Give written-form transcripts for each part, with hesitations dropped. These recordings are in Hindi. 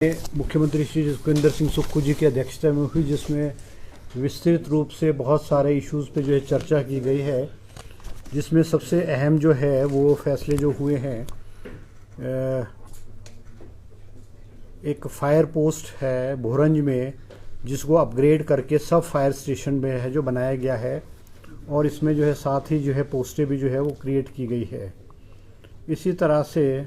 मुख्यमंत्री श्री जसविंदर सिंह सुक्खू जी की अध्यक्षता में हुई, जिसमें विस्तृत रूप से बहुत सारे इश्यूज़ पे जो है चर्चा की गई है। जिसमें सबसे अहम जो है वो फैसले जो हुए हैं, एक फायर पोस्ट है भोरंज में जिसको अपग्रेड करके सब फायर स्टेशन में है जो बनाया गया है, और इसमें जो है साथ ही जो है पोस्टें भी जो है वो क्रिएट की गई है। इसी तरह से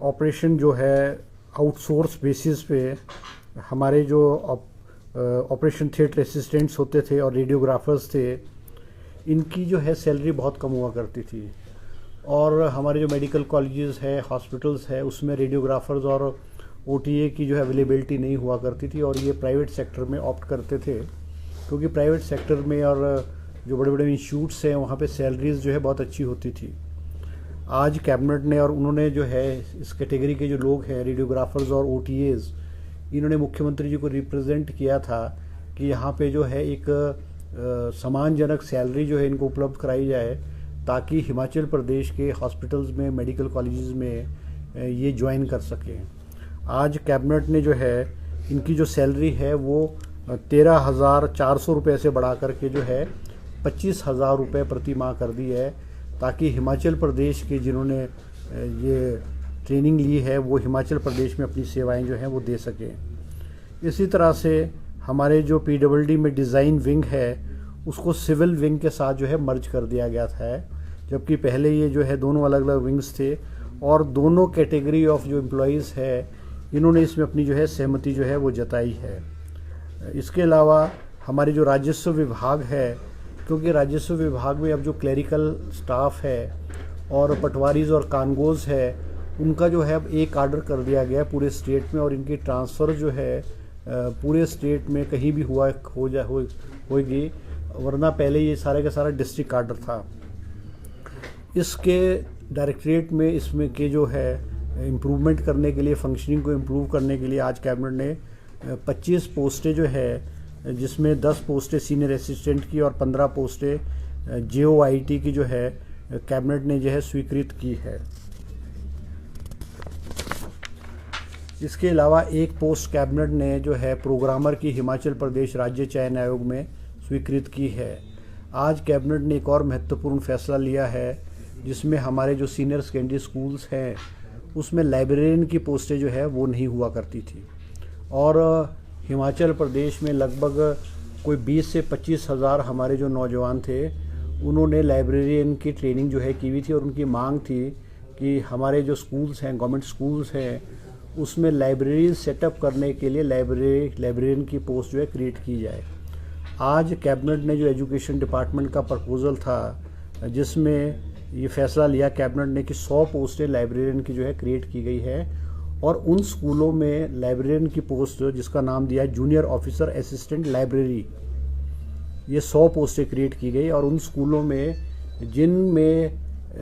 ऑपरेशन जो है आउटसोर्स बेसिस पे हमारे जो ऑपरेशन थिएटर असिस्टेंट्स होते थे और रेडियोग्राफर्स थे, इनकी जो है सैलरी बहुत कम हुआ करती थी। और हमारे जो मेडिकल कॉलेजेस है, हॉस्पिटल्स है, उसमें रेडियोग्राफर्स और ओटीए की जो है अवेलेबिलिटी नहीं हुआ करती थी, और ये प्राइवेट सेक्टर में ऑप्ट करते थे, क्योंकि प्राइवेट सेक्टर में और जो बड़े बड़े इंस्टीट्यूट्स हैं वहाँ पे सैलरीज जो है बहुत अच्छी होती थी। आज कैबिनेट ने और उन्होंने जो है इस कैटेगरी के जो लोग हैं रेडियोग्राफर्स और ओटीएज, इन्होंने मुख्यमंत्री जी को रिप्रेजेंट किया था कि यहाँ पे जो है एक सम्मानजनक सैलरी जो है इनको उपलब्ध कराई जाए, ताकि हिमाचल प्रदेश के हॉस्पिटल्स में, मेडिकल कॉलेजेस में ये ज्वाइन कर सकें। आज कैबिनेट ने जो है इनकी जो सैलरी है वो 13,400 रुपये से बढ़ा करके जो है 25,000 रुपये प्रति माह कर दी है, ताकि हिमाचल प्रदेश के जिन्होंने ये ट्रेनिंग ली है वो हिमाचल प्रदेश में अपनी सेवाएं जो हैं वो दे सकें। इसी तरह से हमारे जो पीडब्ल्यूडी में डिज़ाइन विंग है उसको सिविल विंग के साथ जो है मर्ज कर दिया गया था, जबकि पहले ये जो है दोनों अलग अलग विंग्स थे, और दोनों कैटेगरी ऑफ जो एम्प्लॉयज़ है इन्होंने इसमें अपनी जो है सहमति जो है वो जताई है। इसके अलावा हमारे जो राजस्व विभाग है, क्योंकि राजस्व विभाग में अब जो क्लरिकल स्टाफ है और पटवारीज और कानगोज है, उनका जो है अब एक आर्डर कर दिया गया है पूरे स्टेट में, और इनकी ट्रांसफ़र जो है पूरे स्टेट में कहीं भी होगी, वरना पहले ये सारे का सारा डिस्ट्रिक्ट आर्डर था। इसके डायरेक्टरेट में इसमें के जो है इम्प्रूवमेंट करने के लिए, फंक्शनिंग को इम्प्रूव करने के लिए आज कैबिनेट ने 25 पोस्टें जो है, जिसमें 10 पोस्टें सीनियर असिस्टेंट की और 15 पोस्टें जेओआईटी की जो है कैबिनेट ने जो है स्वीकृत की है। इसके अलावा एक पोस्ट कैबिनेट ने जो है प्रोग्रामर की हिमाचल प्रदेश राज्य चयन आयोग में स्वीकृत की है। आज कैबिनेट ने एक और महत्वपूर्ण फैसला लिया है, जिसमें हमारे जो सीनियर सेकेंडरी स्कूल्स हैं उसमें लाइब्रेरियन की पोस्टें जो है वो नहीं हुआ करती थी, और हिमाचल प्रदेश में लगभग कोई 20 से 25 हज़ार हमारे जो नौजवान थे उन्होंने लाइब्रेरियन की ट्रेनिंग जो है की हुई थी, और उनकी मांग थी कि हमारे जो स्कूल्स हैं, गवर्नमेंट स्कूल्स हैं, उसमें लाइब्रेरी सेटअप करने के लिए लाइब्रेरियन की पोस्ट जो है क्रिएट की जाए। आज कैबिनेट ने जो एजुकेशन डिपार्टमेंट का प्रपोजल था, जिसमें ये फैसला लिया कैबिनेट ने कि 100 पोस्टें लाइब्रेरियन की जो है क्रिएट की गई है, और उन स्कूलों में लाइब्रेरियन की पोस्ट जिसका नाम दिया है जूनियर ऑफिसर असिस्टेंट लाइब्रेरी, ये 100 पोस्टें क्रिएट की गई, और उन स्कूलों में जिनमें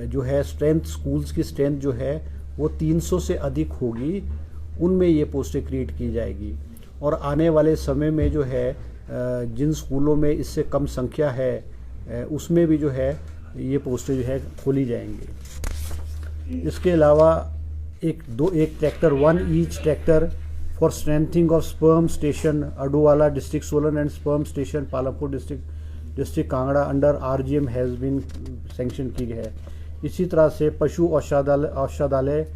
जो है स्ट्रेंथ, स्कूल्स की स्ट्रेंथ जो है वो 300 से अधिक होगी, उनमें ये पोस्टें क्रिएट की जाएगी। और आने वाले समय में जो है जिन स्कूलों में इससे कम संख्या है उसमें भी जो है ये पोस्टें जो है खोली जाएंगी। इसके अलावा एक tractor, 1 each tractor for strengthening of sperm station Aduwala district Solan and sperm station Palampur district Kangra under RGM has been sanction की है। इसी तरह से पशु औषधालय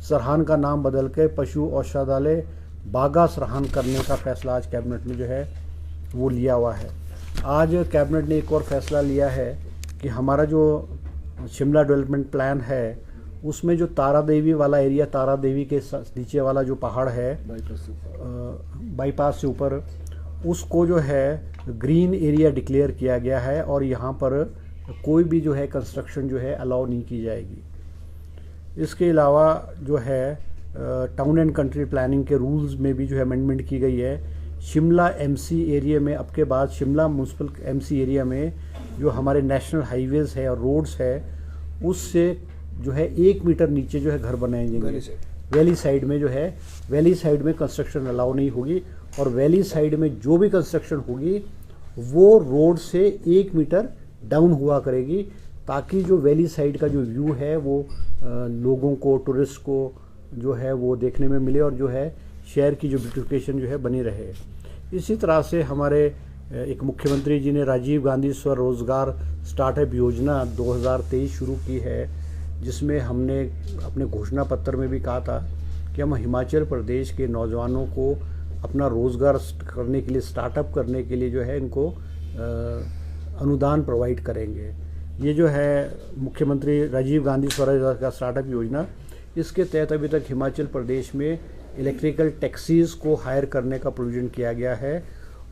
सरहान का नाम बदल के पशु औषधालय बागा सरहान करने का फैसला आज कैबिनेट ने जो है वो लिया हुआ है। आज कैबिनेट ने एक और फैसला लिया है कि हमारा जो शिमला डेवलपमेंट प्लान है उसमें जो तारा देवी वाला एरिया, तारा देवी के नीचे वाला जो पहाड़ है बाईपास से ऊपर, उसको जो है ग्रीन एरिया डिक्लेयर किया गया है, और यहाँ पर कोई भी जो है कंस्ट्रक्शन जो है अलाउ नहीं की जाएगी। इसके अलावा जो है टाउन एंड कंट्री प्लानिंग के रूल्स में भी जो है अमेंडमेंट की गई है। शिमला एमसी एरिया में अब के बाद शिमला म्यूनसिपल एमसी एरिया में जो हमारे नेशनल हाईवेज है और रोड्स है, उससे जो है 1 मीटर नीचे जो है घर बनाए जाएंगे। वैली साइड में जो है, वैली साइड में कंस्ट्रक्शन अलाउ नहीं होगी, और वैली साइड में जो भी कंस्ट्रक्शन होगी वो रोड से 1 मीटर डाउन हुआ करेगी, ताकि जो वैली साइड का जो व्यू है वो लोगों को, टूरिस्ट को जो है वो देखने में मिले और जो है शहर की जो ब्यूटिफिकेशन जो है बनी रहे। इसी तरह से हमारे एक मुख्यमंत्री जी ने राजीव गांधी स्वरोजगार स्टार्टअप योजना 2023 शुरू की है, जिसमें हमने अपने घोषणा पत्र में भी कहा था कि हम हिमाचल प्रदेश के नौजवानों को अपना रोज़गार करने के लिए, स्टार्टअप करने के लिए जो है इनको अनुदान प्रोवाइड करेंगे। ये जो है मुख्यमंत्री राजीव गांधी स्वरोजगार स्टार्टअप योजना, इसके तहत अभी तक हिमाचल प्रदेश में इलेक्ट्रिकल टैक्सीज़ को हायर करने का प्रोविज़न किया गया है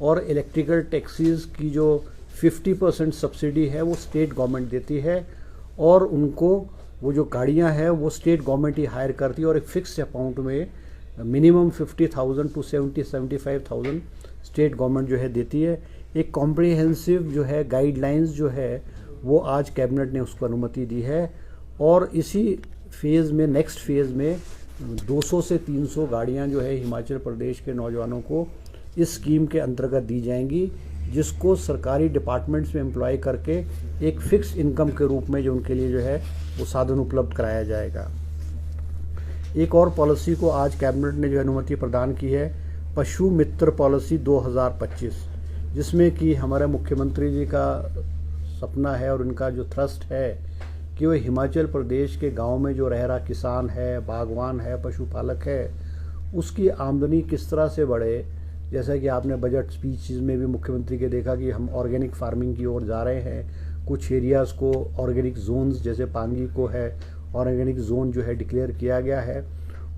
और इलेक्ट्रिकल टैक्सीज़ की जो 50% सब्सिडी है वो स्टेट गवर्नमेंट देती है और उनको वो जो गाड़ियां हैं वो स्टेट गवर्नमेंट ही हायर करती है और एक फिक्स अमाउंट में मिनिमम 50,000 टू 75,000 स्टेट गवर्नमेंट जो है देती है। एक कॉम्प्रिहेंसिव जो है गाइडलाइंस जो है वो आज कैबिनेट ने उसको अनुमति दी है और इसी फेज़ में, नेक्स्ट फेज़ में 200 से 300 गाड़ियां जो है हिमाचल प्रदेश के नौजवानों को इस स्कीम के अंतर्गत दी जाएंगी, जिसको सरकारी डिपार्टमेंट्स में एम्प्लॉय करके एक फिक्स इनकम के रूप में जो उनके लिए जो है वो साधन उपलब्ध कराया जाएगा। एक और पॉलिसी को आज कैबिनेट ने जो अनुमति प्रदान की है, पशु मित्र पॉलिसी 2025, जिसमें कि हमारे मुख्यमंत्री जी का सपना है और उनका जो थ्रस्ट है कि वो हिमाचल प्रदेश के गांव में जो रह रहा किसान है, बागवान है, पशुपालक है, उसकी आमदनी किस तरह से बढ़े। जैसा कि आपने बजट स्पीचेस में भी मुख्यमंत्री के देखा कि हम ऑर्गेनिक फार्मिंग की ओर जा रहे हैं। कुछ एरियाज़ को ऑर्गेनिक जोन्स, जैसे पांगी को है ऑर्गेनिक जोन जो है डिक्लेयर किया गया है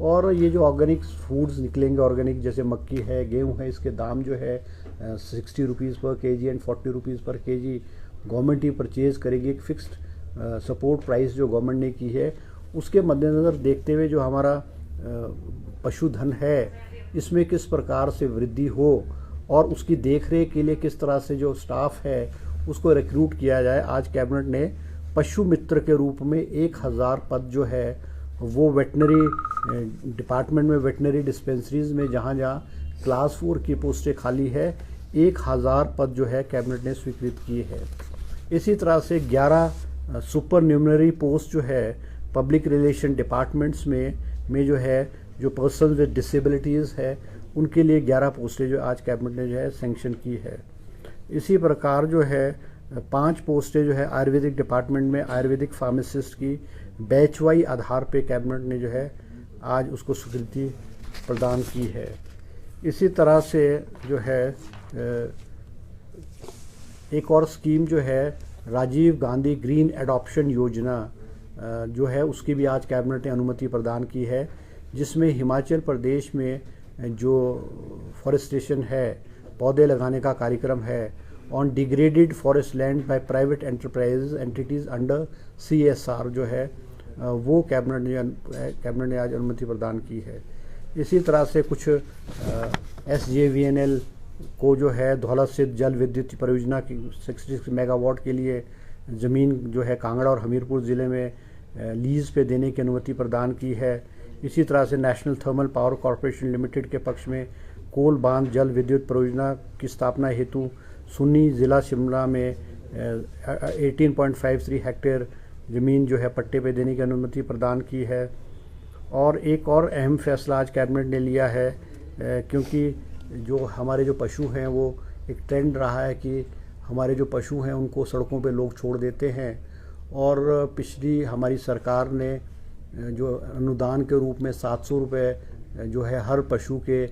और ये जो ऑर्गेनिक फूड्स निकलेंगे, ऑर्गेनिक जैसे मक्की है, गेहूँ है, इसके दाम जो है 60 रुपीज़ पर केजी एंड 40 रुपीज़ पर केजी गवर्नमेंट ही परचेज़ करेगी। एक फिक्स्ड सपोर्ट प्राइस जो गवर्नमेंट ने की है, उसके मद्देनज़र देखते हुए जो हमारा पशुधन है इसमें किस प्रकार से वृद्धि हो और उसकी देखरेख के लिए किस तरह से जो स्टाफ है उसको रिक्रूट किया जाए। आज कैबिनेट ने पशु मित्र के रूप में 1000 पद जो है वो वेटनरी डिपार्टमेंट में, वेटनरी डिस्पेंसरीज में जहाँ जहाँ क्लास 4 की पोस्टें खाली है, 1000 पद जो है कैबिनेट ने स्वीकृत किए हैं। इसी तरह से 11 सुपर न्यूमनरी पोस्ट जो है पब्लिक रिलेशन डिपार्टमेंट्स में जो है जो पर्सन विद डिसेबिलिटीज़ है उनके लिए 11 पोस्टें जो आज कैबिनेट ने जो है सैंक्शन की है। इसी प्रकार जो है 5 पोस्टें जो है आयुर्वेदिक डिपार्टमेंट में आयुर्वेदिक फार्मासिस्ट की बैच वाई आधार पे कैबिनेट ने जो है आज उसको स्वीकृति प्रदान की है। इसी तरह से जो है एक और स्कीम जो है राजीव गांधी ग्रीन एडॉप्शन योजना जो है उसकी भी आज कैबिनेट ने अनुमति प्रदान की है, जिसमें हिमाचल प्रदेश में जो फॉरेस्टेशन है, पौधे लगाने का कार्यक्रम है on degraded forest land by private enterprise entities under CSR जो है वो कैबिनेट ने आज अनुमति प्रदान की है। इसी तरह से कुछ SJVNL को जो है दौलत सिद्ध जल विद्युत परियोजना की 66 मेगावाट के लिए ज़मीन जो है कांगड़ा और हमीरपुर ज़िले में लीज़ पे देने की अनुमति प्रदान की है। इसी तरह से national thermal power corporation limited के पक्ष में कोल बांध जल विद्युत परियोजना की स्थापना हेतु सुन्नी ज़िला शिमला में 18.53 हेक्टेयर ज़मीन जो है पट्टे पे देने की अनुमति प्रदान की है। और एक और अहम फैसला आज कैबिनेट ने लिया है, क्योंकि जो हमारे जो पशु हैं वो एक ट्रेंड रहा है कि हमारे जो पशु हैं उनको सड़कों पे लोग छोड़ देते हैं और पिछली हमारी सरकार ने जो अनुदान के रूप में 700 रुपये जो है हर पशु के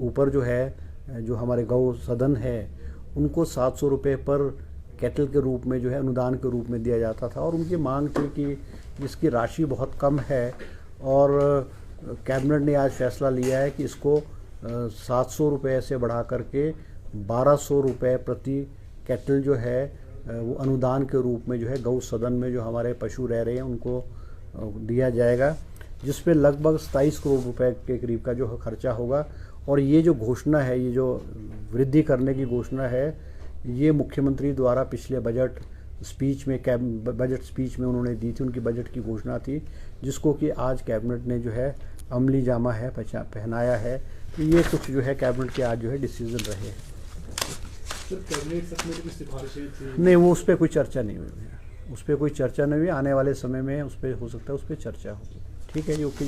ऊपर जो है जो हमारे गौ सदन है उनको 700 रुपये पर कैटल के रूप में जो है अनुदान के रूप में दिया जाता था और उनकी मांग थी कि जिसकी राशि बहुत कम है और कैबिनेट ने आज फैसला लिया है कि इसको 700 रुपये से बढ़ा करके 1200 रुपये प्रति कैटल जो है वो अनुदान के रूप में जो है गौ सदन में जो हमारे पशु रह रहे हैं उनको दिया जाएगा, जिस पे लगभग 27 करोड़ रुपए के करीब का जो खर्चा होगा। और ये जो घोषणा है, ये जो वृद्धि करने की घोषणा है, ये मुख्यमंत्री द्वारा पिछले बजट स्पीच में उन्होंने दी थी, उनकी बजट की घोषणा थी, जिसको कि आज कैबिनेट ने जो है अमली जामा है पहनाया है। तो ये कुछ जो है कैबिनेट के आज जो है डिसीजन रहे हैं। सर कैबिनेट में कुछ सिफारिशें थी? नहीं, वो उस पर कोई चर्चा नहीं हुई है। उस पर कोई चर्चा नहीं हुई, आने वाले समय में उस पर हो सकता है उस पर चर्चा होगी। ठीक है जी, ओके।